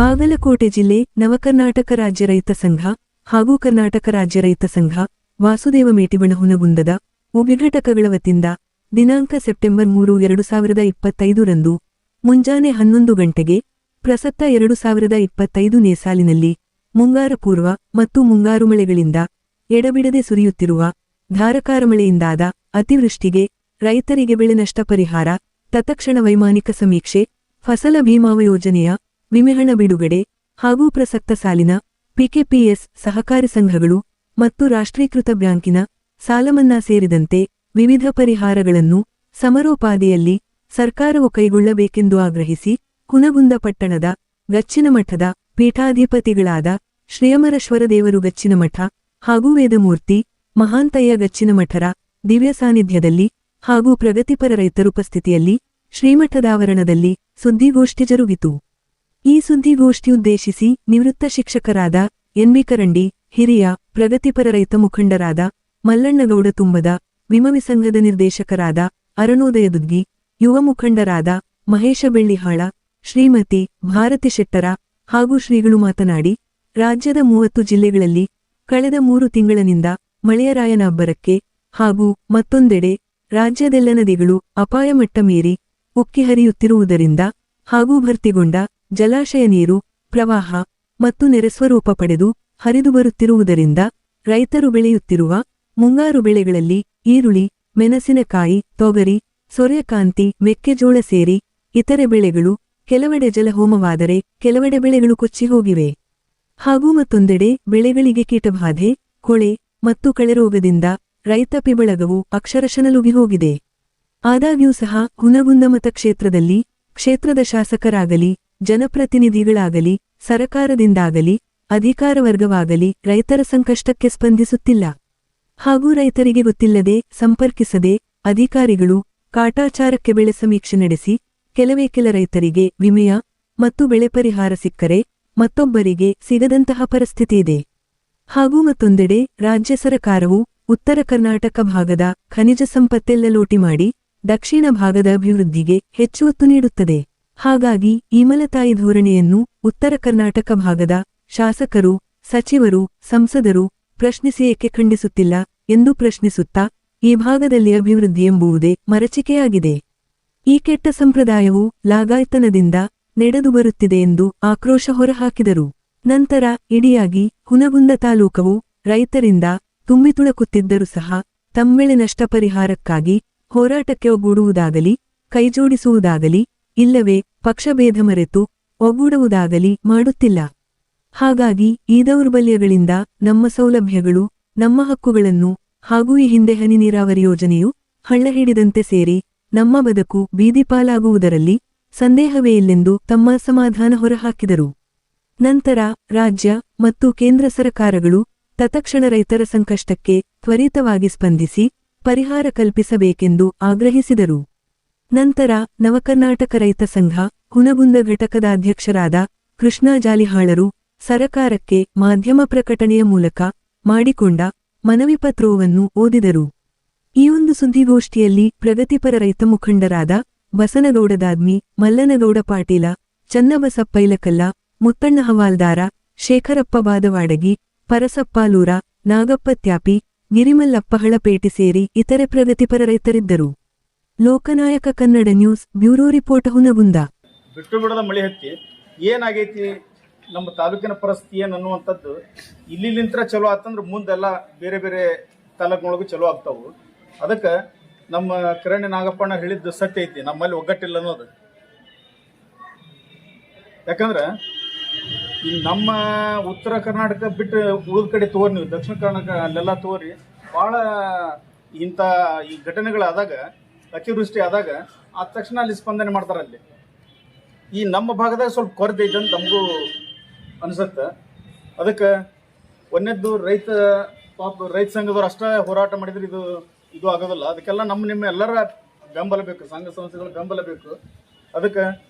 ಬಾಗಲಕೋಟೆ ಜಿಲ್ಲೆ ನವಕರ್ನಾಟಕ ರಾಜ್ಯ ರೈತ ಸಂಘ ಹಾಗೂ ಕರ್ನಾಟಕ ರಾಜ್ಯ ರೈತ ಸಂಘ ವಾಸುದೇವ ಮೇಟಿಬಣಹುನಗುಂದದ ಉಭಯ ವತಿಯಿಂದ ದಿನಾಂಕ ಸೆಪ್ಟೆಂಬರ್ 3, 2025 ರಂದು ಮುಂಜಾನೆ 11 ಗಂಟೆಗೆ ಪ್ರಸಕ್ತ 2025ನೇ ಸಾಲಿನಲ್ಲಿ ಮುಂಗಾರು ಪೂರ್ವ ಮತ್ತು ಮುಂಗಾರು ಮಳೆಗಳಿಂದ ಎಡಬಿಡದೆ ಸುರಿಯುತ್ತಿರುವ ಧಾರಾಕಾರ ಮಳೆಯಿಂದಾದ ಅತಿವೃಷ್ಟಿಗೆ ರೈತರಿಗೆ ಬೆಳೆ ನಷ್ಟ ಪರಿಹಾರ, ತತ್ಕ್ಷಣ ವೈಮಾನಿಕ ಸಮೀಕ್ಷೆ, ಫಸಲ ಭೀಮಾ ಯೋಜನೆಯ ವಿಮೆಹಣ ಬಿಡುಗಡೆ ಹಾಗೂ ಪ್ರಸಕ್ತ ಸಾಲಿನ ಪಿಕೆಪಿಎಸ್ ಸಹಕಾರಿ ಸಂಘಗಳು ಮತ್ತು ರಾಷ್ಟ್ರೀಕೃತ ಬ್ಯಾಂಕಿನ ಸಾಲಮನ್ನಾ ಸೇರಿದಂತೆ ವಿವಿಧ ಪರಿಹಾರಗಳನ್ನು ಸಮರೋಪಾದಿಯಲ್ಲಿ ಸರ್ಕಾರವು ಕೈಗೊಳ್ಳಬೇಕೆಂದು ಆಗ್ರಹಿಸಿ ಹುನಗುಂದ ಪಟ್ಟಣದ ಗಚ್ಚಿನಮಠದ ಪೀಠಾಧಿಪತಿಗಳಾದ ಶ್ರೀಯಮರೇಶ್ವರ ದೇವರು ಗಚ್ಚಿನಮಠ ಹಾಗೂ ವೇದಮೂರ್ತಿ ಮಹಾಂತಯ್ಯ ಗಚ್ಚಿನಮಠರ ದಿವ್ಯ ಸಾನ್ನಿಧ್ಯದಲ್ಲಿ ಹಾಗೂ ಪ್ರಗತಿಪರ ರೈತರುಪಸ್ಥಿತಿಯಲ್ಲಿ ಶ್ರೀಮಠದಾವರಣದಲ್ಲಿ ಸುದ್ದಿಗೋಷ್ಠಿ ಜರುಗಿತು. ಈ ಸುದ್ದಿಗೋಷ್ಠಿಯುದ್ದೇಶಿಸಿ ನಿವೃತ್ತ ಶಿಕ್ಷಕರಾದ ಎನ್.ಬಿ. ಕರಂಡಿ, ಹಿರಿಯ ಪ್ರಗತಿಪರ ರೈತ ಮುಖಂಡರಾದ ಮಲ್ಲಣ್ಣಗೌಡ ತುಂಬದ, ವಿಮವಿ ಸಂಘದ ನಿರ್ದೇಶಕರಾದ ಅರುಣೋದಯ ದುದ್ಗಿ, ಯುವ ಮುಖಂಡರಾದ ಮಹೇಶ ಬೆಳ್ಳಿಹಾಳ, ಶ್ರೀಮತಿ ಭಾರತಿ ಶೆಟ್ಟರ ಹಾಗೂ ಶ್ರೀಗಳು ಮಾತನಾಡಿ, ರಾಜ್ಯದ 30 ಜಿಲ್ಲೆಗಳಲ್ಲಿ ಕಳೆದ 3 ತಿಂಗಳಿನಿಂದ ಮಳೆಯರಾಯನ ಅಬ್ಬರಕ್ಕೆ ಹಾಗೂ ಮತ್ತೊಂದೆಡೆ ರಾಜ್ಯದೆಲ್ಲ ನದಿಗಳು ಅಪಾಯ ಮಟ್ಟ ಮೀರಿ ಉಕ್ಕಿ ಹರಿಯುತ್ತಿರುವುದರಿಂದ ಹಾಗೂ ಭರ್ತಿಗೊಂಡ ಜಲಾಶಯ ನೀರು ಪ್ರವಾಹ ಮತ್ತು ನೆರೆಸ್ವರೂಪ ಪಡೆದು ಹರಿದು ಬರುತ್ತಿರುವುದರಿಂದ ರೈತರು ಬೆಳೆಯುತ್ತಿರುವ ಮುಂಗಾರು ಬೆಳೆಗಳಲ್ಲಿ ಈರುಳ್ಳಿ, ಮೆಣಸಿನಕಾಯಿ, ತೊಗರಿ, ಸೂರ್ಯಕಾಂತಿ, ಮೆಕ್ಕೆಜೋಳ ಸೇರಿ ಇತರೆ ಬೆಳೆಗಳು ಕೆಲವೆಡೆ ಜಲಹೋಮವಾದರೆ ಕೆಲವೆಡೆ ಬೆಳೆಗಳು ಕೊಚ್ಚಿ ಹೋಗಿವೆ. ಹಾಗೂ ಮತ್ತೊಂದೆಡೆ ಬೆಳೆಗಳಿಗೆ ಕೀಟಬಾಧೆ, ಕೊಳೆ ಮತ್ತು ಕಳೆರೋಗದಿಂದ ರೈತ ಪಿಬಳಗವು ಅಕ್ಷರಶಃ ನಲುಗಿ ಹೋಗಿದೆ. ಆದಾಗ್ಯೂ ಸಹ ಹುನಗುಂದ ಮತಕ್ಷೇತ್ರದಲ್ಲಿ ಕ್ಷೇತ್ರದ ಶಾಸಕರಾಗಲಿ, ಜನಪ್ರತಿನಿಧಿಗಳಾಗಲಿ, ಸರಕಾರದಿಂದಾಗಲಿ, ಅಧಿಕಾರ ವರ್ಗವಾಗಲಿ ರೈತರ ಸಂಕಷ್ಟಕ್ಕೆ ಸ್ಪಂದಿಸುತ್ತಿಲ್ಲ. ಹಾಗೂ ರೈತರಿಗೆ ಗೊತ್ತಿಲ್ಲದೆ ಸಂಪರ್ಕಿಸದೆ ಅಧಿಕಾರಿಗಳು ಕಾಟಾಚಾರಕ್ಕೆ ಬೆಳೆ ಸಮೀಕ್ಷೆ ನಡೆಸಿ ಕೆಲ ರೈತರಿಗೆ ವಿಮೆಯ ಮತ್ತು ಬೆಳೆ ಪರಿಹಾರ ಸಿಕ್ಕರೆ ಮತ್ತೊಬ್ಬರಿಗೆ ಸಿಗದಂತಹ ಪರಿಸ್ಥಿತಿ ಇದೆ. ಹಾಗೂ ಮತ್ತೊಂದೆಡೆ ರಾಜ್ಯ ಸರಕಾರವು ಉತ್ತರ ಕರ್ನಾಟಕ ಭಾಗದ ಖನಿಜ ಸಂಪತ್ತೆಲ್ಲ ಲೂಟಿ ಮಾಡಿ ದಕ್ಷಿಣ ಭಾಗದ ಅಭಿವೃದ್ಧಿಗೆ ಹೆಚ್ಚು ಒತ್ತು ನೀಡುತ್ತದೆ. ಹಾಗಾಗಿ ಈ ಮಲತಾಯಿ ಧೋರಣೆಯನ್ನು ಉತ್ತರ ಕರ್ನಾಟಕ ಭಾಗದ ಶಾಸಕರು, ಸಚಿವರು, ಸಂಸದರು ಪ್ರಶ್ನಿಸಿ ಏಕೆ ಖಂಡಿಸುತ್ತಿಲ್ಲ ಎಂದು ಪ್ರಶ್ನಿಸುತ್ತಾ ಈ ಭಾಗದಲ್ಲಿ ಅಭಿವೃದ್ಧಿ ಎಂಬುವುದೇ ಮರಚಿಕೆಯಾಗಿದೆ. ಈ ಕೆಟ್ಟ ಸಂಪ್ರದಾಯವು ಲಾಗಾಯತನದಿಂದ ನಡೆದು ಬರುತ್ತಿದೆ ಎಂದು ಆಕ್ರೋಶ ಹೊರಹಾಕಿದರು. ನಂತರ ಇಡಿಯಾಗಿ ಹುನಗುಂದ ತಾಲೂಕವು ರೈತರಿಂದ ತುಂಬಿತುಳಕುತ್ತಿದ್ದರೂ ಸಹ ತಮ್ಮೆಳೆ ನಷ್ಟ ಪರಿಹಾರಕ್ಕಾಗಿ ಹೋರಾಟಕ್ಕೆ ಒಗ್ಗೂಡುವುದಾಗಲಿ, ಕೈಜೋಡಿಸುವುದಾಗಲಿ, ಇಲ್ಲವೇ ಪಕ್ಷಭೇದ ಮರೆತು ಒಗ್ಗೂಡುವುದಾಗಲಿ ಮಾಡುತ್ತಿಲ್ಲ. ಹಾಗಾಗಿ ಈ ದೌರ್ಬಲ್ಯಗಳಿಂದ ನಮ್ಮ ಸೌಲಭ್ಯಗಳು, ನಮ್ಮ ಹಕ್ಕುಗಳನ್ನು ಹಾಗೂ ಈ ಹಿಂದೆ ಹನಿ ನೀರಾವರಿ ಯೋಜನೆಯು ಹಳ್ಳ ಹಿಡಿದಂತೆ ಸೇರಿ ನಮ್ಮ ಬದುಕು ಬೀದಿಪಾಲಾಗುವುದರಲ್ಲಿ ಸಂದೇಹವೇ ಇಲ್ಲೆಂದು ತಮ್ಮ ಅಸಮಾಧಾನ ಹೊರಹಾಕಿದರು. ನಂತರ ರಾಜ್ಯ ಮತ್ತು ಕೇಂದ್ರ ಸರಕಾರಗಳು ತತ್ಕ್ಷಣ ರೈತರ ಸಂಕಷ್ಟಕ್ಕೆ ತ್ವರಿತವಾಗಿ ಸ್ಪಂದಿಸಿ ಪರಿಹಾರ ಕಲ್ಪಿಸಬೇಕೆಂದು ಆಗ್ರಹಿಸಿದರು. ನಂತರ ನವಕರ್ನಾಟಕ ರೈತ ಸಂಘ ಹುನಗುಂದ ಘಟಕದ ಅಧ್ಯಕ್ಷರಾದ ಕೃಷ್ಣ ಜಾಲಿಹಾಳರು ಸರಕಾರಕ್ಕೆ ಮಾಧ್ಯಮ ಪ್ರಕಟಣೆಯ ಮೂಲಕ ಮಾಡಿಕೊಂಡ ಮನವಿ ಪತ್ರವನ್ನು ಓದಿದರು. ಈ ಒಂದು ಸುದ್ದಿಗೋಷ್ಠಿಯಲ್ಲಿ ಪ್ರಗತಿಪರ ರೈತ ಮುಖಂಡರಾದ ಬಸನಗೌಡ ದಾದ್ಮಿ, ಮಲ್ಲನಗೌಡ ಪಾಟೀಲ, ಚನ್ನಬಸಪ್ಪ ಇಲಕಲ್ಲ, ಮುತ್ತಣ್ಣ ಹವಾಲ್ದಾರ, ಶೇಖರಪ್ಪ ಬಾದವಾಡಗಿ, ಪರಸಪ್ಪಾಲೂರ, ನಾಗಪ್ಪ ತ್ಯಾಪಿ, ಗಿರಿಮಲ್ಲಪ್ಪ ಹಳಪೇಟೆ ಸೇರಿ ಇತರೆ ಪ್ರಗತಿಪರ ರೈತರಿದ್ದರು. Loknayak Kannada news bureau report Hungund. ಬಿಟ್ಟು ಬಿಡದ ಮಳೆ ಹತ್ತಿ ಏನಾಗೈತಿ ನಮ್ಮ ತಾಲೂಕಿನ ಪರಿಸ್ಥಿತಿ ಏನು ಅನ್ನುವಂಥದ್ದು ಇಲ್ಲಿಂತ್ರ ಚಲೋ ಆತಂದ್ರೆ ಮುಂದೆಲ್ಲ ಬೇರೆ ಬೇರೆ ತಾಲೂಕಿನೊಳಗೂ ಚಲೋ ಆಗ್ತಾವು. ಅದಕ್ಕೆ ನಮ್ಮ ಕಿರಣಿ ನಾಗಪ್ಪಣ್ಣ ಹೇಳಿದ್ದು ಸತ್ಯ ಐತಿ, ನಮ್ಮಲ್ಲಿ ಒಗ್ಗಟ್ಟಿಲ್ಲ ಅನ್ನೋದು. ಯಾಕಂದ್ರೆ ಈ ನಮ್ಮ ಉತ್ತರ ಕರ್ನಾಟಕ ಬಿಟ್ಟು ಉಳಿದ ಕಡೆ ತೋರಿ, ನೀವು ದಕ್ಷಿಣ ಕರ್ನಾಟಕ ಅಲ್ಲೆಲ್ಲ ತೋರಿ, ಭಾಳ ಇಂಥ ಈ ಘಟನೆಗಳಾದಾಗ, ಅತಿವೃಷ್ಟಿ ಆದಾಗ ಆದ ತಕ್ಷಣ ಅಲ್ಲಿ ಸ್ಪಂದನೆ ಮಾಡ್ತಾರೆ. ಅಲ್ಲಿ ಈ ನಮ್ಮ ಭಾಗದಾಗ ಸ್ವಲ್ಪ ಕೊರತೆ ಐತೆ ಅಂತ ನಮಗೂ ಅನಿಸುತ್ತೆ. ಅದಕ್ಕೆ ಒಂದನೇದ್ದು ರೈತ ಸಂಘದವ್ರು ಅಷ್ಟೇ ಹೋರಾಟ ಮಾಡಿದ್ರೆ ಇದು ಆಗೋದಿಲ್ಲ. ಅದಕ್ಕೆಲ್ಲ ನಿಮ್ಮ ಎಲ್ಲರ ಬೆಂಬಲ ಬೇಕು, ಸಂಘ ಸಂಸ್ಥೆಗಳ ಬೆಂಬಲ ಬೇಕು. ಅದಕ್ಕೆ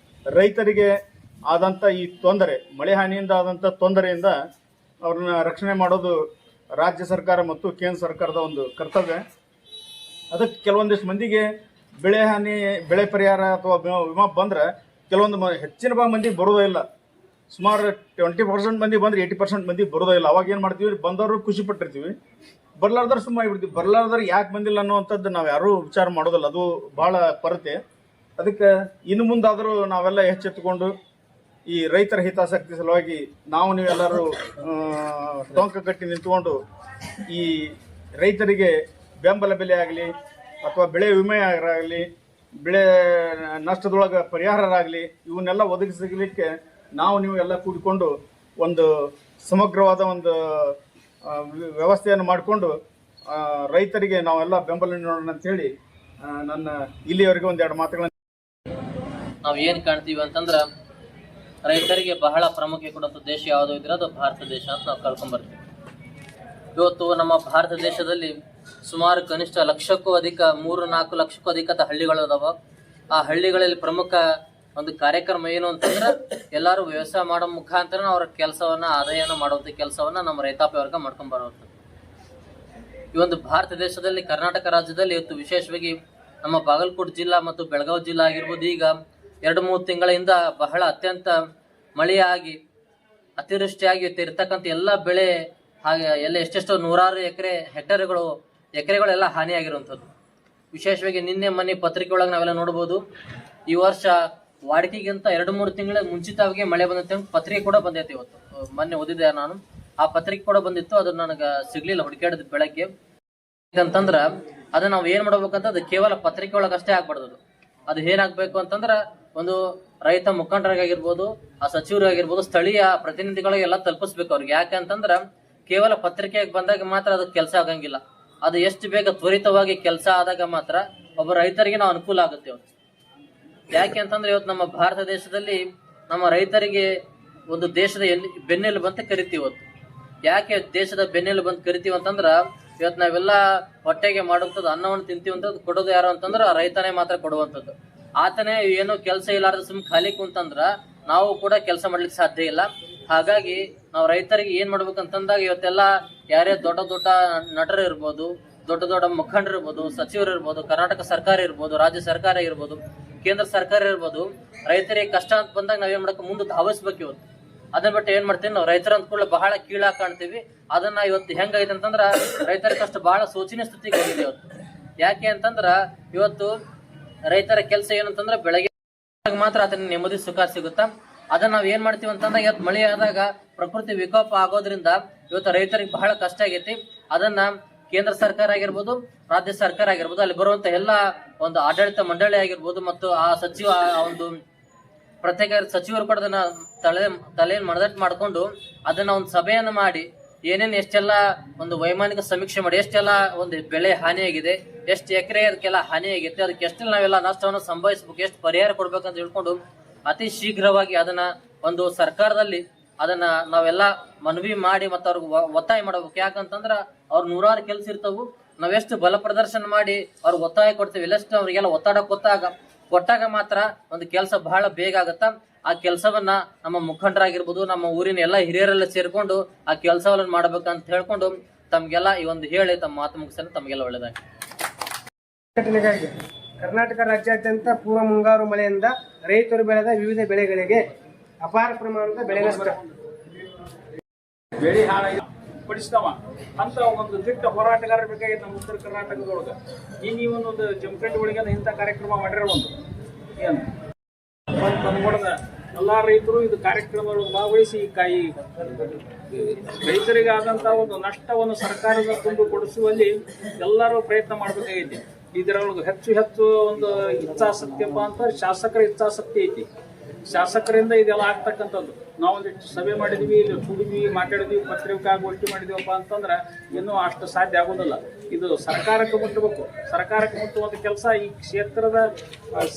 ರೈತರಿಗೆ ಆದಂಥ ಈ ತೊಂದರೆ, ಮಳೆ ಹಾನಿಯಿಂದ ಆದಂಥ ತೊಂದರೆಯಿಂದ ಅವ್ರನ್ನ ರಕ್ಷಣೆ ಮಾಡೋದು ರಾಜ್ಯ ಸರ್ಕಾರ ಮತ್ತು ಕೇಂದ್ರ ಸರ್ಕಾರದ ಒಂದು ಕರ್ತವ್ಯ. ಅದಕ್ಕೆ ಕೆಲವೊಂದಿಷ್ಟು ಮಂದಿಗೆ ಬೆಳೆ ಪರಿಹಾರ ಅಥವಾ ವಿಮಾ ಬಂದ್ರೆ ಕೆಲವೊಂದು ಹೆಚ್ಚಿನ ಮಂದಿಗೆ ಬರೋದೇ ಇಲ್ಲ. ಸುಮಾರು 20% ಮಂದಿ ಬಂದ್ರೆ 80% ಮಂದಿ ಬರೋದೇ ಇಲ್ಲ. ಅವಾಗ ಏನು ಮಾಡ್ತೀವಿ, ಬಂದವರು ಖುಷಿ ಪಟ್ಟಿರ್ತೀವಿ, ಬರ್ಲಾರ್ದವ್ರು ಸುಮ್ಮ ಆಗಿಬಿಡ್ತೀವಿ. ಬರ್ಲಾರ್ದವ್ರು ಯಾಕೆ ಬಂದಿಲ್ಲ ಅನ್ನುವಂಥದ್ದು ನಾವು ಯಾರೂ ವಿಚಾರ ಮಾಡೋದಿಲ್ಲ. ಅದು ಭಾಳ ಕೊರತೆ. ಅದಕ್ಕೆ ಇನ್ನು ಮುಂದಾದರೂ ನಾವೆಲ್ಲ ಎಚ್ಚೆತ್ತುಕೊಂಡು ಈ ರೈತರ ಹಿತಾಸಕ್ತಿ ಸಲುವಾಗಿ ನಾವು ನೀವೆಲ್ಲರೂ ಟೊಂಕ ಕಟ್ಟಿ ನಿಂತ್ಕೊಂಡು ಈ ರೈತರಿಗೆ ಬೆಂಬಲ ಬೆಲೆ ಆಗಲಿ ಅಥವಾ ಬೆಳೆ ವಿಮೆ ಆಗಲಿ, ಬೆಳೆ ನಷ್ಟದೊಳಗೆ ಪರಿಹಾರರಾಗಲಿ, ಇವನ್ನೆಲ್ಲ ಒದಗಿಸಲಿಕ್ಕೆ ನಾವು ನೀವು ಎಲ್ಲ ಕೂಡಿಕೊಂಡು ಒಂದು ಸಮಗ್ರವಾದ ಒಂದು ವ್ಯವಸ್ಥೆಯನ್ನು ಮಾಡಿಕೊಂಡು ರೈತರಿಗೆ ನಾವೆಲ್ಲ ಬೆಂಬಲ ನೀಡೋಣ ಅಂತೇಳಿ ನನ್ನ ಇಲ್ಲಿಯವರೆಗೆ ಒಂದೆರಡು ಮಾತುಗಳನ್ನು ನಾವು ಏನು ಕಾಣ್ತೀವಿ ಅಂತಂದ್ರೆ, ರೈತರಿಗೆ ಬಹಳ ಪ್ರಾಮುಖ್ಯ ಕೊಡುವಂಥ ದೇಶ ಯಾವುದು ಇದ್ರೆ ಅದು ಭಾರತ ದೇಶ ಅಂತ ನಾವು ಕಳ್ಕೊಂಡ್ಬರ್ತೀವಿ. ಇವತ್ತು ನಮ್ಮ ಭಾರತ ದೇಶದಲ್ಲಿ ಸುಮಾರು ಕನಿಷ್ಠ ಲಕ್ಷಕ್ಕೂ ಅಧಿಕ 3-4 ಲಕ್ಷಕ್ಕೂ ಅಧಿಕ ಹಳ್ಳಿಗಳು ಅದಾವ. ಆ ಹಳ್ಳಿಗಳಲ್ಲಿ ಪ್ರಮುಖ ಒಂದು ಕಾರ್ಯಕ್ರಮ ಏನು ಅಂತಂದ್ರೆ, ಎಲ್ಲರೂ ವ್ಯವಸಾಯ ಮಾಡೋ ಮುಖಾಂತರ ಅವರ ಕೆಲಸವನ್ನ ಆದಾಯನ ಮಾಡುವಂಥ ಕೆಲಸವನ್ನ ನಮ್ಮ ರೈತಾಪಿ ವರ್ಗ ಮಾಡ್ಕೊಂಡ್ ಬರುವಂಥದ್ದು. ಈ ಒಂದು ಭಾರತ ದೇಶದಲ್ಲಿ ಕರ್ನಾಟಕ ರಾಜ್ಯದಲ್ಲಿ ಇವತ್ತು ವಿಶೇಷವಾಗಿ ನಮ್ಮ ಬಾಗಲಕೋಟೆ ಜಿಲ್ಲಾ ಮತ್ತು ಬೆಳಗಾವಿ ಜಿಲ್ಲಾ ಆಗಿರ್ಬೋದು, ಈಗ 2-3 ತಿಂಗಳಿಂದ ಬಹಳ ಅತ್ಯಂತ ಮಳೆಯಾಗಿ ಅತಿವೃಷ್ಟಿಯಾಗಿ ಇರ್ತಕ್ಕಂಥ ಎಲ್ಲ ಬೆಳೆ ಹಾಗೆ ಎಲ್ಲ ಎಷ್ಟೆಷ್ಟೋ ನೂರಾರು ಎಕರೆಗಳೆಲ್ಲ ಹಾನಿಯಾಗಿರುವಂಥದ್ದು. ವಿಶೇಷವಾಗಿ ನಿನ್ನೆ ಮೊನ್ನೆ ಪತ್ರಿಕೆ ಒಳಗೆ ನಾವೆಲ್ಲ ನೋಡ್ಬೋದು, ಈ ವರ್ಷ ವಾಡಿಕೆಗಿಂತ 2-3 ತಿಂಗಳ ಮುಂಚಿತವಾಗಿ ಮಳೆ ಬಂದಂತೆ ಪತ್ರಿಕೆ ಕೂಡ ಬಂದೈತೆ. ಇವತ್ತು ಮೊನ್ನೆ ಓದಿದ್ದೆ ನಾನು, ಆ ಪತ್ರಿಕೆ ಕೂಡ ಬಂದಿತ್ತು. ಅದು ನನಗೆ ಸಿಗ್ಲಿಲ್ಲ, ಹುಡುಕಾಡಿದ ಬೆಳಗ್ಗೆ. ಯಾಕಂತಂದ್ರ ಅದನ್ನ ನಾವು ಏನ್ ಮಾಡ್ಬೇಕಂತ, ಅದು ಕೇವಲ ಪತ್ರಿಕೆ ಒಳಗೆ ಅಷ್ಟೇ ಆಗ್ಬಾರ್ದು. ಅದು ಏನಾಗ್ಬೇಕು ಅಂತಂದ್ರ, ಒಂದು ರೈತ ಮುಖಂಡರಾಗಿರ್ಬೋದು, ಆ ಸಚಿವರಾಗಿರ್ಬೋದು, ಸ್ಥಳೀಯ ಪ್ರತಿನಿಧಿಗಳಿಗೆಲ್ಲ ತಲುಪಿಸ್ಬೇಕು ಅವ್ರಿಗೆ. ಯಾಕೆ ಅಂತಂದ್ರ ಕೇವಲ ಪತ್ರಿಕೆಗೆ ಬಂದಾಗ ಮಾತ್ರ ಅದು ಕೆಲಸ ಆಗಂಗಿಲ್ಲ. ಅದು ಎಷ್ಟು ಬೇಗ ತ್ವರಿತವಾಗಿ ಕೆಲಸ ಆದಾಗ ಮಾತ್ರ ಒಬ್ಬ ರೈತರಿಗೆ ನಾವು ಅನುಕೂಲ ಆಗುತ್ತೆ. ಇವತ್ತು ಯಾಕೆ ಅಂತಂದ್ರೆ, ಇವತ್ತು ನಮ್ಮ ಭಾರತ ದೇಶದಲ್ಲಿ ನಮ್ಮ ರೈತರಿಗೆ ಒಂದು ದೇಶದ ಬೆನ್ನೆಲುಬು ಅಂತ ಕರಿತೀವಿ. ಇವತ್ತು ಯಾಕೆ ದೇಶದ ಬೆನ್ನೆಲುಬು ಅಂತ ಕರಿತೀವಿ ಅಂತಂದ್ರ, ಇವತ್ತು ನಾವೆಲ್ಲ ಹೊಟ್ಟೆಗೆ ಮಾಡುವಂಥದ್ದು ಅನ್ನವನ್ನು ತಿಂತೀವಿ ಅಂತ ಕೊಡೋದು ಯಾರು ಅಂತಂದ್ರೆ ಆ ರೈತನೇ ಮಾತ್ರ ಕೊಡುವಂಥದ್ದು. ಆತನೇ ಏನೋ ಕೆಲಸ ಇಲ್ಲಾರ್ದ ಸುಮ್ ಖಾಲಿ ಕುಂತಂದ್ರ ನಾವು ಕೂಡ ಕೆಲಸ ಮಾಡ್ಲಿಕ್ಕೆ ಸಾಧ್ಯ ಇಲ್ಲ. ಹಾಗಾಗಿ ನಾವು ರೈತರಿಗೆ ಏನ್ ಮಾಡ್ಬೇಕಂತಂದಾಗ, ಇವತ್ತೆಲ್ಲ ಯಾರೇ ದೊಡ್ಡ ದೊಡ್ಡ ನಟರು ಇರ್ಬೋದು, ದೊಡ್ಡ ದೊಡ್ಡ ಮುಖಂಡರು ಇರ್ಬೋದು, ಸಚಿವರು ಇರ್ಬೋದು, ಕರ್ನಾಟಕ ಸರ್ಕಾರ ಇರ್ಬೋದು, ರಾಜ್ಯ ಸರ್ಕಾರ ಇರ್ಬೋದು, ಕೇಂದ್ರ ಸರ್ಕಾರ ಇರ್ಬೋದು, ರೈತರಿಗೆ ಕಷ್ಟ ಅಂತ ಬಂದಾಗ ನಾವೇನ್ ಮಾಡಬೇಕು, ಮುಂದೆ ಧಾವಿಸ್ಬೇಕು. ಇವತ್ತು ಅದನ್ನ ಬಿಟ್ಟು ಏನ್ ಮಾಡ್ತೀವಿ, ನಾವು ರೈತರ ಅಂದ್ಕೊಳ್ಳಿ ಬಹಳ ಕೀಳಾಗಿ ಕಾಣ್ತೀವಿ. ಅದನ್ನ ಇವತ್ತು ಹೆಂಗೈತೆ ಅಂತಂದ್ರ, ರೈತರ ಕಷ್ಟ ಬಹಳ ಶೋಚನೀಯ ಸ್ಥಿತಿಗೆ ಹೋಗಿದೆ ಇವತ್ತು. ಯಾಕೆ ಅಂತಂದ್ರ, ಇವತ್ತು ರೈತರ ಕೆಲಸ ಏನಂತಂದ್ರೆ ಬೆಳಗ್ಗೆ ಮಾತ್ರ ಅದನ್ನ ನೆಮ್ಮದಿ ಸುಖ ಸಿಗುತ್ತಾ. ಅದನ್ನ ನಾವ್ ಏನ್ ಮಾಡ್ತೀವಿ ಅಂತಂದ್ರೆ, ಇವತ್ತು ಮಳೆ ಆದಾಗ ಪ್ರಕೃತಿ ವಿಕೋಪ ಆಗೋದ್ರಿಂದ ಇವತ್ತು ರೈತರಿಗೆ ಬಹಳ ಕಷ್ಟ ಆಗೈತಿ. ಅದನ್ನ ಕೇಂದ್ರ ಸರ್ಕಾರ ಆಗಿರ್ಬೋದು, ರಾಜ್ಯ ಸರ್ಕಾರ ಆಗಿರ್ಬೋದು, ಅಲ್ಲಿ ಬರುವಂತ ಎಲ್ಲ ಒಂದು ಆಡಳಿತ ಮಂಡಳಿ ಆಗಿರ್ಬೋದು, ಮತ್ತು ಆ ಒಂದು ಪ್ರತ್ಯೇಕ ಸಚಿವರು ಕೂಡ ಅದನ್ನ ತಲೆಯನ್ನು ಮನದಟ್ಟು ಮಾಡ್ಕೊಂಡು ಅದನ್ನ ಒಂದು ಸಭೆಯನ್ನು ಮಾಡಿ ಏನೇನು ಎಷ್ಟೆಲ್ಲ ಒಂದು ವೈಮಾನಿಕ ಸಮೀಕ್ಷೆ ಮಾಡಿ ಎಷ್ಟೆಲ್ಲ ಒಂದು ಬೆಳೆ ಹಾನಿಯಾಗಿದೆ, ಎಷ್ಟು ಎಕರೆ ಅದಕ್ಕೆಲ್ಲ ಹಾನಿಯಾಗೈತೆ, ಅದಕ್ಕೆ ಎಷ್ಟೆಲ್ಲ ನಾವೆಲ್ಲ ನಷ್ಟವನ್ನು ಸಂಭವಿಸ್ಬೇಕು, ಎಷ್ಟು ಪರಿಹಾರ ಕೊಡ್ಬೇಕಂತ ಹೇಳ್ಕೊಂಡು ಅತಿ ಶೀಘ್ರವಾಗಿ ಅದನ್ನ ಒಂದು ಸರ್ಕಾರದಲ್ಲಿ ಅದನ್ನ ನಾವೆಲ್ಲ ಮನವಿ ಮಾಡಿ ಮತ್ತು ಅವ್ರಿಗೆ ಒತ್ತಾಯ ಮಾಡಬೇಕು. ಯಾಕಂತಂದ್ರ ಅವ್ರ ನೂರಾರು ಕೆಲಸ ಇರ್ತವು, ನಾವೆಷ್ಟು ಬಲ ಪ್ರದರ್ಶನ ಮಾಡಿ ಅವ್ರಿಗೆ ಒತ್ತಾಯ ಕೊಡ್ತೀವಿ, ಎಲ್ಲಷ್ಟು ಅವ್ರಿಗೆಲ್ಲ ಒತ್ತಡ ಕೊಟ್ಟಾಗ ಮಾತ್ರ ಒಂದು ಕೆಲಸ ಬಹಳ ಬೇಗ ಆಗತ್ತ. ಆ ಕೆಲಸವನ್ನ ನಮ್ಮ ಮುಖಂಡರಾಗಿರ್ಬೋದು, ನಮ್ಮ ಊರಿನ ಎಲ್ಲ ಹಿರಿಯರೆಲ್ಲ ಸೇರ್ಕೊಂಡು ಆ ಕೆಲಸವನ್ನ ಮಾಡ್ಬೇಕಂತ ಹೇಳ್ಕೊಂಡು ತಮ್ಗೆಲ್ಲ ಈ ಒಂದು ಹೇಳಿ ತಮ್ಮ ಮಾತು ಮುಗಿಸಲು ತಮಗೆಲ್ಲ ಒಳ್ಳೆದಾಗಿ. ಕರ್ನಾಟಕ ರಾಜ್ಯಾದ್ಯಂತ ಪೂರ್ವ ಮುಂಗಾರು ಮಳೆಯಿಂದ ರೈತರು ಬೆಳೆದ ವಿವಿಧ ಬೆಳೆಗಳಿಗೆ ಅಪಾರ ಪ್ರಮಾಣದ ಬೆಳೆ ನಷ್ಟ, ಬೆಳೆ ಹಾಳಾಗಿ ಪಡಿಸ್ತಾವ ಅಂತ ಒಂದು ದಿಟ್ಟ ಹೋರಾಟಗಾರರ ಬೇಕಾಗಿ ನಮ್ಮ ಉತ್ತರ ಕರ್ನಾಟಕದೊಳಗೆ ಈ ಒಂದು ಜಮಖಂಡಿ ಒಳಗೆ ಇಂಥ ಕಾರ್ಯಕ್ರಮ ಮಾಡಿರೋ ಒಂದು ಏನು ನೋಡಿದ ಎಲ್ಲಾ ರೈತರು ಇದು ಕಾರ್ಯಕ್ರಮದೊಳಗೆ ಭಾಗವಹಿಸಿ ರೈತರಿಗಾದಂತ ಒಂದು ನಷ್ಟವನ್ನು ಸರ್ಕಾರದ ತುಂಬು ಕೊಡಿಸುವಲ್ಲಿ ಎಲ್ಲರೂ ಪ್ರಯತ್ನ ಮಾಡಬೇಕಾಗೈತಿ. ಇದರೊಳಗೆ ಹೆಚ್ಚು ಒಂದು ಇಚ್ಛಾಸಕ್ತಿಯಪ್ಪ ಅಂತ ಶಾಸಕರ ಇಚ್ಛಾಸಕ್ತಿ ಐತಿ. ಶಾಸಕರಿಂದ ಇದೆಲ್ಲ ಆಗ್ತಕ್ಕಂಥದ್ದು. ನಾವೊಂದಿಷ್ಟು ಸಭೆ ಮಾಡಿದ್ವಿ, ಇಲ್ಲಿ ಕೂಡಿದ್ವಿ, ಮಾತಾಡಿದ್ವಿ, ಪತ್ರಿಕಾಗೋಷ್ಠಿ ಮಾಡಿದೀವಪ್ಪ ಅಂತಂದ್ರೆ ಇನ್ನೂ ಅಷ್ಟು ಸಾಧ್ಯ ಆಗೋದಿಲ್ಲ. ಇದು ಸರ್ಕಾರಕ್ಕೆ ಮುಟ್ಟಬೇಕು. ಸರ್ಕಾರಕ್ಕೆ ಮುಟ್ಟುವಂಥ ಕೆಲಸ ಈ ಕ್ಷೇತ್ರದ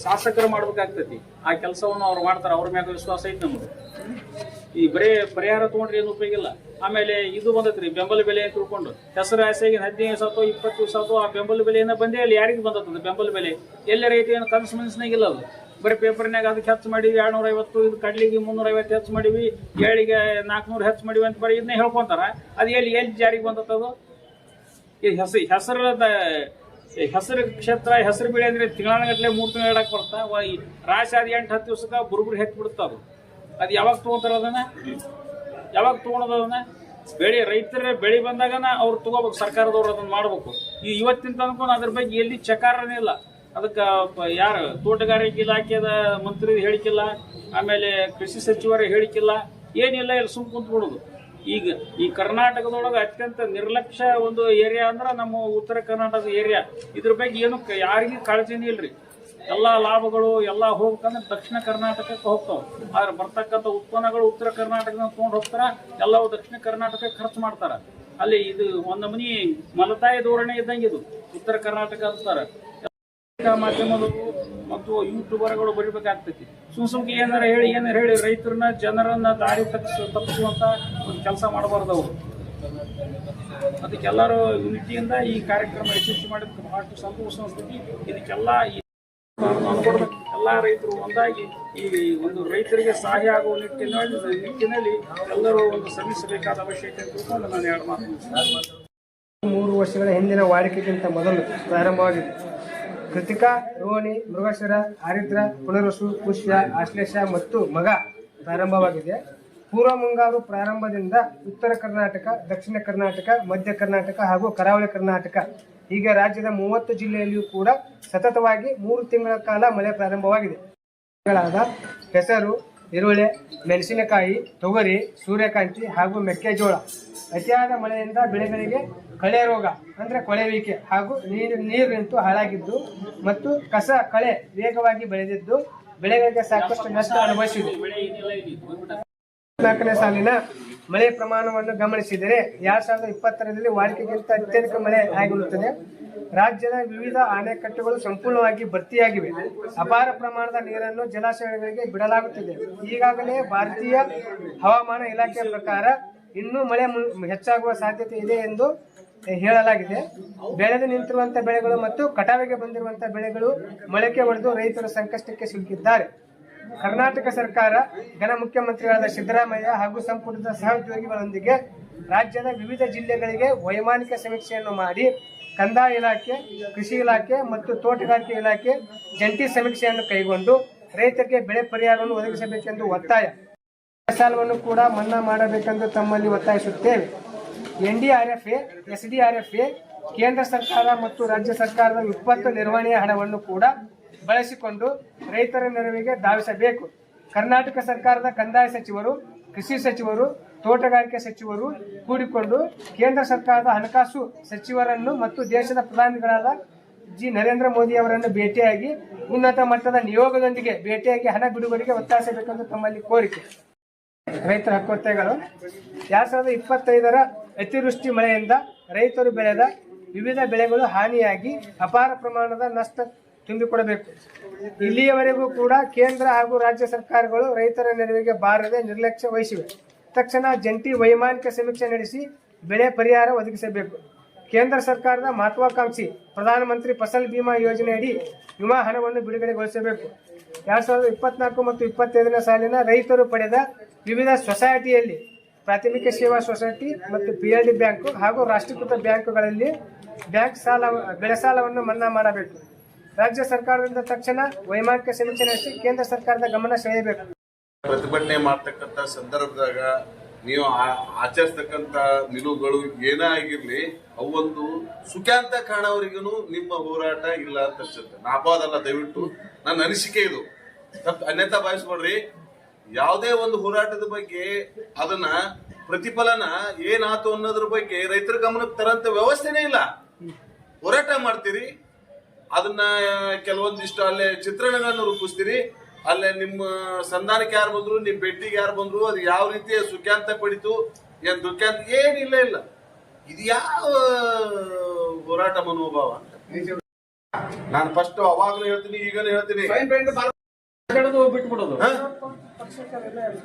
ಶಾಸಕರು ಮಾಡ್ಬೇಕಾಗ್ತೈತಿ. ಆ ಕೆಲಸವನ್ನು ಅವ್ರು ಮಾಡ್ತಾರೆ. ಅವ್ರ ಮ್ಯಾಗ ವಿಶ್ವಾಸ ಐತಿ ನಮಗೆ. ಈ ಬರೇ ಪರಿಹಾರ ತೊಗೊಂಡ್ರೆ ಏನು ಉಪಯೋಗ ಇಲ್ಲ. ಆಮೇಲೆ ಇದು ಬಂದತ್ರಿ ಬೆಂಬಲ ಬೆಲೆ ಅಂತ ತಿಳ್ಕೊಂಡು ಹೆಸರು ಆಸೆಗೆ 15 ಸಾವಿರ 20 ಸಾವಿರ ಆ ಬೆಂಬಲ ಬೆಲೆಯನ್ನ ಬಂದೇ ಅಲ್ಲಿ ಯಾರಿಗೆ ಬಂದದ ಬೆಂಬಲ ಬೆಲೆ? ಎಲ್ಲರ ಐತಿ ಏನು ಕನಸು ಮನಸ್ಸಿನಾಗಿಲ್ಲ. ಅದು ಬರೀ ಪೇಪರ್ನಾಗ ಅದಕ್ಕೆ ಹೆಚ್ಚು ಮಾಡಿವಿ 250, ಇದು ಕಡ್ಲಿಗೆ 350 ಹೆಚ್ಚು ಮಾಡಿವಿ, ಎಳ್ಳಿಗೆ 400 ಹೆಚ್ಚು ಮಾಡಿವಿ ಅಂತ ಬರೀ ಇದನ್ನೇ ಹೇಳ್ಕೊಂತಾರ. ಅದು ಎಲ್ಲಿ ಜಾರಿಗೆ ಬಂದತ್ತದು? ಈ ಹೆಸರು ಕ್ಷೇತ್ರ ಹೆಸರು ಬೆಳೆ ಅಂದ್ರೆ ತಿಂಗಳಗಟ್ಟಲೆ 3 ತಿಂಗಳು ಇಡಕ್ಕೆ ಬರ್ತಾ ರಾಶಿ ಆದ 8-10 ದಿವಸಕ್ಕೆ ಬುರುಬುರು ಹೆಚ್ಚು ಬಿಡುತ್ತೆ. ಅದು ಅದು ಯಾವಾಗ ತಗೋತಾರ ಅದನ್ನ, ಯಾವಾಗ ತಗೊಳೋದು ಅದನ್ನ? ರೈತರ ಬೆಳೆ ಬಂದಾಗನ ಅವ್ರು ತಗೋಬೇಕು, ಸರ್ಕಾರದವ್ರು ಅದನ್ನ ಮಾಡ್ಬೇಕು. ಇವತ್ತಿನ ತನಕ ಅದ್ರ ಬಗ್ಗೆ ಎಲ್ಲಿ ಚಕಾರನೇ ಇಲ್ಲ. ಅದಕ್ಕೆ ಯಾರು ತೋಟಗಾರಿಕೆ ಇಲಾಖೆದ ಮಂತ್ರಿ ಹೇಳಿಕಿಲ್ಲ, ಆಮೇಲೆ ಕೃಷಿ ಸಚಿವರ ಹೇಳಿಕಿಲ್ಲ, ಏನಿಲ್ಲ, ಇಲ್ಲಿ ಸುಮ್ ಕುಂತ್ಬಿಡುದು. ಈಗ ಈ ಕರ್ನಾಟಕದೊಳಗೆ ಅತ್ಯಂತ ನಿರ್ಲಕ್ಷ್ಯ ಒಂದು ಏರಿಯಾ ಅಂದ್ರೆ ನಮ್ಮ ಉತ್ತರ ಕರ್ನಾಟಕದ ಏರಿಯಾ. ಇದ್ರ ಬಗ್ಗೆ ಏನು ಯಾರಿಗೂ ಕಾಳಜಿನೇ ಇಲ್ರಿ. ಎಲ್ಲ ಲಾಭಗಳು ಎಲ್ಲ ಹೋಗ್ಬೇಕಂದ್ರೆ ದಕ್ಷಿಣ ಕರ್ನಾಟಕಕ್ಕೆ ಹೋಗ್ತಾವ. ಆದ್ರೆ ಬರ್ತಕ್ಕಂಥ ಉತ್ಪನ್ನಗಳು ಉತ್ತರ ಕರ್ನಾಟಕದ ತೊಗೊಂಡು ಹೋಗ್ತಾರ, ಎಲ್ಲವೂ ದಕ್ಷಿಣ ಕರ್ನಾಟಕಕ್ಕೆ ಖರ್ಚು ಮಾಡ್ತಾರ. ಅಲ್ಲಿ ಇದು ಒಂದು ಮನಿ ಮಲತಾಯಿ ಧೋರಣೆ ಇದ್ದಂಗೆ ಇದು ಉತ್ತರ ಕರ್ನಾಟಕ ಅಂತಾರೆ. ಮಾಧ್ಯಮದವರು ಮತ್ತು ಯೂಟ್ಯೂಬರ್ಗಳು ಬರಿಬೇಕಾಗ್ತೈತಿ. ಸುಮ್ಕೆ ಏನಾರ ಹೇಳಿ ರೈತರನ್ನ ಜನರನ್ನ ದಾರಿ ತಪ್ಪಿಸುವಂತ ಒಂದು ಕೆಲಸ ಮಾಡಬಾರ್ದು ಅವರು. ಅದಕ್ಕೆಲ್ಲರೂ ಯೂನಿಟಿಯಿಂದ ಈ ಕಾರ್ಯಕ್ರಮ ಯಶಸ್ವಿ ಮಾಡಿದ ಬಹಳಷ್ಟು ಸಂತೋಷ ಅನಿಸ್ತೈತಿ. ಇದಕ್ಕೆಲ್ಲ ಎಲ್ಲ ರೈತರು ಒಂದಾಗಿ ಈ ಒಂದು ರೈತರಿಗೆ ಸಹಾಯ ಆಗುವ ನಿಟ್ಟಿನಲ್ಲಿ ಎಲ್ಲರೂ ಒಂದು ಶ್ರಮಿಸಬೇಕಾದ ಅವಶ್ಯಕತೆ ಅಂತ ತಿಳ್ಕೊಂಡು ನಾನು 2 ಮಾತು. 3 ವರ್ಷಗಳ ಹಿಂದಿನ ವಾಡಿಕೆಗಿಂತ ಮೊದಲು ಪ್ರಾರಂಭವಾಗಿದೆ. ಕೃತಿಕಾ, ರೋಹಿಣಿ, ಮೃಗಶಿರ, ಆರಿದ್ರ, ಪುನರ್ವಸು, ಪುಷ್ಯ, ಆಶ್ಲೇಷ ಮತ್ತು ಮಗ ಪ್ರಾರಂಭವಾಗಿದೆ. ಪೂರ್ವ ಮುಂಗಾರು ಪ್ರಾರಂಭದಿಂದ ಉತ್ತರ ಕರ್ನಾಟಕ, ದಕ್ಷಿಣ ಕರ್ನಾಟಕ, ಮಧ್ಯ ಕರ್ನಾಟಕ ಹಾಗೂ ಕರಾವಳಿ ಕರ್ನಾಟಕ ಹೀಗೆ ರಾಜ್ಯದ 30 ಜಿಲ್ಲೆಯಲ್ಲಿಯೂ ಕೂಡ ಸತತವಾಗಿ 3 ತಿಂಗಳ ಕಾಲ ಮಳೆ ಪ್ರಾರಂಭವಾಗಿದೆ. ಹೆಸರು, ಈರುಳ್ಳಿ, ಮೆಣಸಿನಕಾಯಿ, ತೊಗರಿ, ಸೂರ್ಯಕಾಂತಿ ಹಾಗೂ ಮೆಕ್ಕೆಜೋಳ. ಅತಿಯಾದ ಮಳೆಯಿಂದ ಬೆಳೆಗಳಿಗೆ ಕಳೆ ರೋಗ ಅಂದರೆ ಕೊಳೆಯುವಿಕೆ ಹಾಗೂ ನೀರು ನಿಂತು ಹಾಳಾಗಿದ್ದು ಮತ್ತು ಕಳೆ ವೇಗವಾಗಿ ಬೆಳೆದಿದ್ದು ಬೆಳೆಗಳಿಗೆ ಸಾಕಷ್ಟು ನಷ್ಟ ಅನುಭವಿಸಿದೆ. 4ನೇ ಸಾಲಿನ ಮಳೆ ಪ್ರಮಾಣವನ್ನು ಗಮನಿಸಿದರೆ 2020ರಲ್ಲಿ ವಾಡಿಕೆಗಿಂತ ಅತ್ಯಧಿಕ ಮಳೆ ಆಗಿರುತ್ತದೆ. ರಾಜ್ಯದ ವಿವಿಧ ಅಣೆಕಟ್ಟುಗಳು ಸಂಪೂರ್ಣವಾಗಿ ಭರ್ತಿಯಾಗಿವೆ. ಅಪಾರ ಪ್ರಮಾಣದ ನೀರನ್ನು ಜಲಾಶಯಗಳಿಗೆ ಬಿಡಲಾಗುತ್ತಿದೆ. ಈಗಾಗಲೇ ಭಾರತೀಯ ಹವಾಮಾನ ಇಲಾಖೆಯ ಪ್ರಕಾರ ಇನ್ನೂ ಮಳೆ ಹೆಚ್ಚಾಗುವ ಸಾಧ್ಯತೆ ಇದೆ ಎಂದು ಹೇಳಲಾಗಿದೆ. ಬೆಳೆದು ನಿಂತಿರುವಂತಹ ಬೆಳೆಗಳು ಮತ್ತು ಕಟಾವಿಗೆ ಬಂದಿರುವಂತಹ ಬೆಳೆಗಳು ಮೊಳಕೆ ಹೊಡೆದು ರೈತರು ಸಂಕಷ್ಟಕ್ಕೆ ಸಿಲುಕಿದ್ದಾರೆ. ಕರ್ನಾಟಕ ಸರ್ಕಾರ ಘನ ಮುಖ್ಯಮಂತ್ರಿಗಳಾದ ಸಿದ್ದರಾಮಯ್ಯ ಹಾಗೂ ಸಂಪುಟದ ಸಹೋದ್ಯೋಗಿಗಳೊಂದಿಗೆ ರಾಜ್ಯದ ವಿವಿಧ ಜಿಲ್ಲೆಗಳಿಗೆ ವೈಮಾನಿಕ ಸಮೀಕ್ಷೆಯನ್ನು ಮಾಡಿ ಕಂದಾಯ ಇಲಾಖೆ, ಕೃಷಿ ಇಲಾಖೆ ಮತ್ತು ತೋಟಗಾರಿಕೆ ಇಲಾಖೆ ಜಂಟಿ ಸಮೀಕ್ಷೆಯನ್ನು ಕೈಗೊಂಡು ರೈತರಿಗೆ ಬೆಳೆ ಪರಿಹಾರವನ್ನು ಒದಗಿಸಬೇಕೆಂದು ಒತ್ತಾಯ. ಸಾಲವನ್ನು ಕೂಡ ಮನ್ನಾ ಮಾಡಬೇಕೆಂದು ತಮ್ಮಲ್ಲಿ ಒತ್ತಾಯಿಸುತ್ತೇವೆ. NDRFA, SDRFA ಕೇಂದ್ರ ಸರ್ಕಾರ ಮತ್ತು ರಾಜ್ಯ ಸರ್ಕಾರದ ವಿಪತ್ತು ನಿರ್ವಹಣೆಯ ಹಣವನ್ನು ಕೂಡ ಬಳಸಿಕೊಂಡು ರೈತರ ನೆರವಿಗೆ ಧಾವಿಸಬೇಕು. ಕರ್ನಾಟಕ ಸರ್ಕಾರದ ಕಂದಾಯ ಸಚಿವರು, ಕೃಷಿ ಸಚಿವರು, ತೋಟಗಾರಿಕೆ ಸಚಿವರು ಕೂಡಿಕೊಂಡು ಕೇಂದ್ರ ಸರ್ಕಾರದ ಹಣಕಾಸು ಸಚಿವರನ್ನು ಮತ್ತು ದೇಶದ ಪ್ರಧಾನಿಗಳಾದ ನರೇಂದ್ರ ಮೋದಿ ಅವರನ್ನು ಭೇಟಿಯಾಗಿ ಉನ್ನತ ಮಟ್ಟದ ನಿಯೋಗದೊಂದಿಗೆ ಭೇಟಿಯಾಗಿ ಹಣ ಬಿಡುಗಡೆಗೆ ಒತ್ತಾಯಿಸಬೇಕೆಂದು ತಮ್ಮಲ್ಲಿ ಕೋರಿಕೆ. ರೈತರ ಹಕ್ಕೊತ್ತಾಯಗಳು 2025ರ ಅತಿವೃಷ್ಟಿ ಮಳೆಯಿಂದ ರೈತರು ಬೆಳೆದ ವಿವಿಧ ಬೆಳೆಗಳು ಹಾನಿಯಾಗಿ ಅಪಾರ ಪ್ರಮಾಣದ ನಷ್ಟ ತುಂಬಿಕೊಡಬೇಕು. ಇಲ್ಲಿಯವರೆಗೂ ಕೂಡ ಕೇಂದ್ರ ಹಾಗೂ ರಾಜ್ಯ ಸರ್ಕಾರಗಳು ರೈತರ ನೆರವಿಗೆ ಬಾರದೆ ನಿರ್ಲಕ್ಷ್ಯ ವಹಿಸಿವೆ. ತಕ್ಷಣ ಜಂಟಿ ವೈಮಾನಿಕ ಸಮೀಕ್ಷೆ ನಡೆಸಿ ಬೆಳೆ ಪರಿಹಾರ ಒದಗಿಸಬೇಕು. ಕೇಂದ್ರ ಸರ್ಕಾರದ ಮಹತ್ವಾಕಾಂಕ್ಷಿ ಪ್ರಧಾನಮಂತ್ರಿ ಫಸಲ್ ಬಿಮಾ ಯೋಜನೆಯಡಿ ವಿಮಾ ಹಣವನ್ನು ಬಿಡುಗಡೆಗೊಳಿಸಬೇಕು. 2024 ಮತ್ತು 2025ನೇ ಸಾಲಿನ ರೈತರು ಪಡೆದ ವಿವಿಧ ಸೊಸೈಟಿಯಲ್ಲಿ ಪ್ರಾಥಮಿಕ ಸೇವಾ ಸೊಸೈಟಿ ಮತ್ತು PLD ಬ್ಯಾಂಕು ಹಾಗೂ ರಾಷ್ಟ್ರೀಕೃತ ಬ್ಯಾಂಕುಗಳಲ್ಲಿ ಬೆಳೆ ಸಾಲವನ್ನು ಮನ್ನಾ ಮಾಡಬೇಕು. ರಾಜ್ಯ ಸರ್ಕಾರದಿಂದ ತಕ್ಷಣ ವೈಮಾನಿಕ ಸಮೀಕ್ಷೆ ನಡೆಸಿ ಕೇಂದ್ರ ಸರ್ಕಾರದ ಗಮನ ಸೆಳೆಯಬೇಕು. ಪ್ರತಿಭಟನೆ ಮಾಡ್ತಕ್ಕಂಥ ಸಂದರ್ಭದಾಗ ನೀವು ಆಚರಿಸ್ತಕ್ಕಂಥ ನಿಲುವುಗಳು ಏನೇ ಆಗಿರ್ಲಿ ಅವೊಂದು ಸುಖಾಂತ ಕಾಣೋರಿಗೂ ನಿಮ್ಮ ಹೋರಾಟ ಇಲ್ಲ ಅಂತ ಅನ್ಸುತ್ತೆ. ನಾಪಾದಲ್ಲ, ದಯವಿಟ್ಟು ನನ್ನ ಅನಿಸಿಕೆ ಇದು, ಅನ್ಯತಾ ಭಾವಿಸ್ಕೊಡ್ರಿ. ಯಾವುದೇ ಒಂದು ಹೋರಾಟದ ಬಗ್ಗೆ ಅದನ್ನ ಪ್ರತಿಫಲನ ಏನಾತು ಅನ್ನೋದ್ರ ಬಗ್ಗೆ ರೈತರ ಗಮನಕ್ಕೆ ತರಂತ ವ್ಯವಸ್ಥೆನೇ ಇಲ್ಲ. ಹೋರಾಟ ಮಾಡ್ತೀರಿ, ಅದನ್ನ ಕೆಲವೊಂದಿಷ್ಟು ಅಲ್ಲೇ ಚಿತ್ರಣಗಳನ್ನು ರೂಪಿಸ್ತೀರಿ, ಅಲ್ಲೇ ನಿಮ್ಮ ಸಂಧಾನಕ್ಕೆ ಯಾರು ಬಂದ್ರು, ನಿಮ್ ಭೇಟಿಗೆ ಯಾರು ಬಂದ್ರು, ಅದು ಯಾವ ರೀತಿಯ ಸುಖಾಂತ ಪಡಿತು, ಏನ್ ದುಃಖಾಂತ ಏನಿಲ್ಲ. ಇಲ್ಲ, ಇದು ಯಾವ ಹೋರಾಟ ಮನೋಭಾವ ಅಂತ ನಾನು ಫಸ್ಟ್ ಅವಾಗ್ಲೂ ಹೇಳ್ತೀನಿ, ಈಗಲೂ ಹೇಳ್ತೀನಿ. ಬಿಟ್ಬಿಡೋದು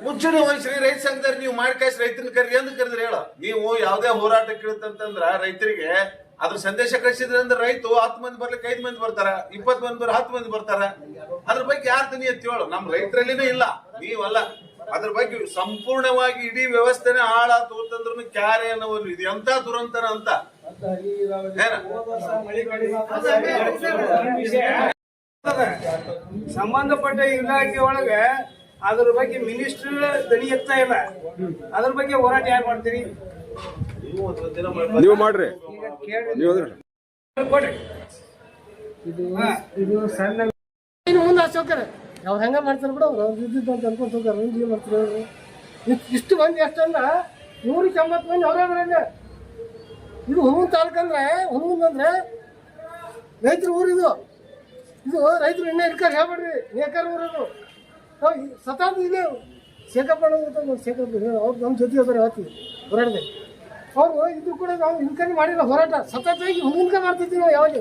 ಮುಂಚೆನೆ ಹೋಗಿಸ್ರಿ ರೈತ ಸಂಘದಲ್ಲಿ ನೀವು ಮಾಡಿ ಕಾಯಿಸಿ ರೈತನ ಕರಿ ಎಂದು ಕರೆದ್ರಿ. ಹೇಳ, ನೀವು ಯಾವ್ದೇ ಹೋರಾಟ ಕೇಳುತ್ತಂತಂದ್ರ ರೈತರಿಗೆ ಅದ್ರ ಸಂದೇಶ ಕಳಿಸಿದ್ರೆ ಅಂದ್ರೆ ರೈತ 10 ಮಂದಿ ಬರ್ಲಿಕ್ಕೆ 5 ಮಂದಿ ಬರ್ತಾರ, 20 ಮಂದಿ 10 ಮಂದಿ ಬರ್ತಾರ. ಅದ್ರ ಬಗ್ಗೆ ಯಾರು ತನಿ ಎತ್ತಿ ಹೇಳು, ನಮ್ ರೈತರಲ್ಲಿನೇ ಇಲ್ಲ, ನೀವಲ್ಲ. ಅದ್ರ ಬಗ್ಗೆ ಸಂಪೂರ್ಣವಾಗಿ ಇಡೀ ವ್ಯವಸ್ಥೆನೆ ಹಾಳಾತು ಅಂತಂದ್ರು ಕ್ಯಾರೆ ಅನ್ನೋದು ಇದು ಎಂತ ದುರಂತನ ಅಂತ ಸಂಬಂಧಪಟ್ಟ ಇಲಾಖೆ ಒಳಗೆ ಅದ್ರ ಬಗ್ಗೆ ಮಿನಿಸ್ಟರ್ ದನಿ ಎತ್ತಾ ಇಲ್ಲ. ಅದ್ರ ಬಗ್ಗೆ ಹೋರಾಟ ಯಾರು ಮಾಡ್ತೀರಿ? ನೀವು ಮಾಡ್ರಿ, ಈಗ ಕೇಳಿ ನೀವು ಕೊಡ್ರಿ. ಇದು ಸಣ್ಣ ಮುಂದೆ ಅಶೋಕರ ಅವ್ರು ಹೆಂಗ ಮಾಡ್ತಾರೆ ಬಿಡು, ಅವ್ರು ಇದ್ದಿದ್ದು ಅಂತ ಅನ್ಕೊಂಡು ಹೋಗಾರ. ಏನು ಮಾಡ್ತಾರೆ ಅವರು? ಇಷ್ಟು ಮಂದಿ ಎಷ್ಟಂದ್ರ 190 ಮಂದಿ ಅವರೇ. ಇದು ಹುಣಗುಂದ ತಾಲೂಕಂದ್ರೆ, ಹುಣಗುಂದ ಅಂದ್ರೆ ರೈತರ ಊರಿದು. ಇದು ರೈತರು ಇನ್ನೇ ಇರ್ಕಾರ ಹೇಳ್ಬೇಡ್ರಿ, ನೇಕಾರ ಊರದು. ಸತಾದ ಇದೆ ಶೇಖಪ್ಪ ಅವ್ರು ನಮ್ಮ ಜೊತೆ ಹೋದ್ರೆ ಹೇಳ್ತೀವಿ ಹೋರಾಡದೆ. ಅವರು ಇದು ಕೂಡ ನಾವು ಇನ್ಕಮ್ ಮಾಡಿಲ್ಲ ಹೋರಾಟ. ಸತತವಾಗಿ ಹುಣಗುಂದ ಮಾಡ್ತಿದ್ವಿ ನಾವು. ಯಾವಾಗ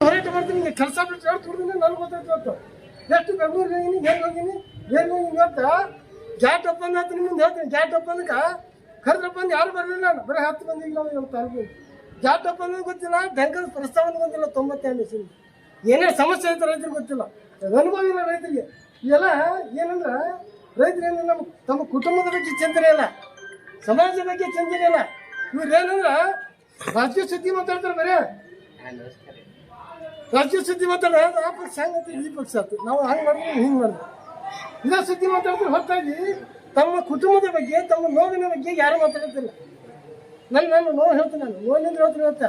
ಹೋರಾಟ ಮಾಡ್ತೀನಿ, ಈಗ ಕೆಲಸ ಬಿಟ್ಟು ತುರ್ದಿನ ನನಗೆ ಗೊತ್ತಾಯ್ತು. ಎಷ್ಟು ಬೆಂಗಳೂರಿಗೆ ಹೋಗಿನಿ, ಏನು ಹೋಗಿನಿ ಇವತ್ತ ಜಾಟ್ ಒಪ್ಪಂದ ಅಂತ ನಿಮ್ಗೆ ಹೇಳ್ತೀನಿ. ಜಾಟ್ ಒಪ್ಪಂದಕ್ಕೆ ಕರೆದ್ರಪ್ಪ ಅಂದ್ ಯಾರು ಬರಲಿಲ್ಲ. ನಾನು ಬರೀ 10 ಮಂದಿಗೆ ನಾವು ನಮ್ಮ ತಾಲೂಕು ಜಾಟ್ ಒಪ್ಪಂದ ಗೊತ್ತಿಲ್ಲ, ಬ್ಯಾಂಕ್ ಪ್ರಸ್ತಾವನೆ ಗೊತ್ತಿಲ್ಲ. 92 ಇಸ್ವಿಲಿ ಏನೇ ಸಮಸ್ಯೆ ಐತೆ ರೈತರಿಗೆ ಗೊತ್ತಿಲ್ಲ, ಅನುಭವ ಇಲ್ಲ ರೈತರಿಗೆ. ಇವೆಲ್ಲ ಏನಂದ್ರೆ ರೈತರೇನು ನಮ್ಮ ತಮ್ಮ ಕುಟುಂಬದ ಬಗ್ಗೆ ಚಿಂತನೆ ಇಲ್ಲ, ಸಮಾಜದ ಬಗ್ಗೆ ಚಿಂತನೆ ಇಲ್ಲ. ಇವ್ರು ಏನಂದ್ರೆ ರಾಜಕೀಯ ಸುದ್ದಿ ಮಾತಾಡ್ತಾರೆ. ಬರೀ ರಾಜಕೀಯ ಸುದ್ದಿ ಮಾತಾಡ ಆ ಪಕ್ಷ ಹಂಗಂತ ಈ ಪಕ್ಷ ಆಯ್ತು, ನಾವು ಹಂಗೆ ಮಾಡಿದ್ವಿ ಹಿಂಗೆ ಮಾಡಿದ್ವಿ, ಇದೇ ಸುದ್ದಿ ಮಾತಾಡ್ತಾರೆ. ಹೊರತಾಗಿ ತಮ್ಮ ಕುಟುಂಬದ ಬಗ್ಗೆ, ತಮ್ಮ ನೋವಿನ ಬಗ್ಗೆ ಯಾರು ಮಾತಾಡ್ತಿಲ್ಲ. ನಾನು ನೋವು ಹೇಳ್ತೀನಿ, ನಾನು ನೋವಿನಿಂದ ಹೇಳ್ತೀನಿ ಇವತ್ತ.